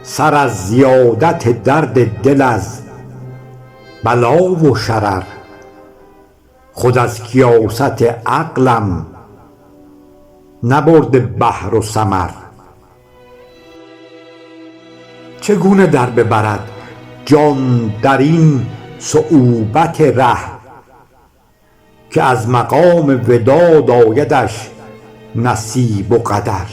سر از زیادت درد دل از بلا و شرر، خود از کیاست عقلم نبرده بحر و ثمر. چگونه در ببرد جان در این صعوبت ره، که از مقام وداد آیدش نصیب و قدر.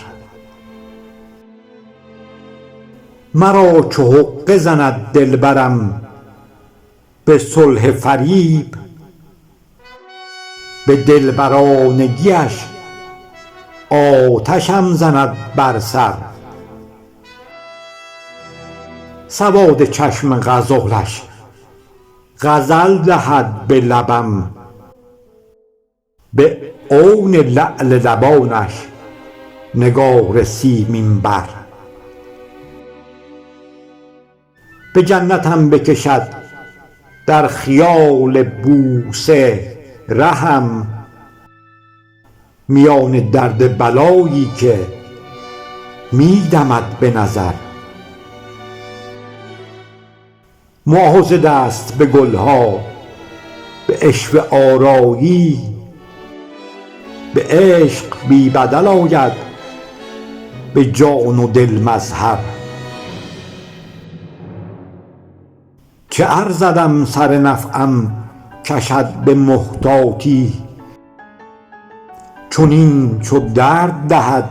مرا چو حقه زند دلبرم به صلح فریب، به دلبرانگیش آتشم زند بر سر. سواد چشم غزالش غزل دهد به لبم، به عون لعل لبانش نگار سیمین بر. به جنتم بکشد در خیال بوسه رهم، میان درد بلایی که می دمد به نظر. مؤاخذه دست به گلها به عشوه آرایی، به عشق بی بدل آید به جان و دل مظهر. چه ارزدم سر نفعم کشد به محتاطی، چنین چو درد دهد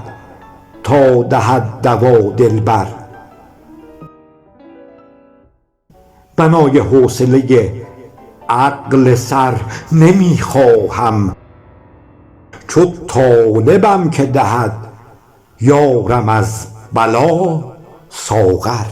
تا دهد دوا دلبر. بنای حوصله عقل سر نمی خواهم، چو طالبم که دهد یارم از بلا ساغر.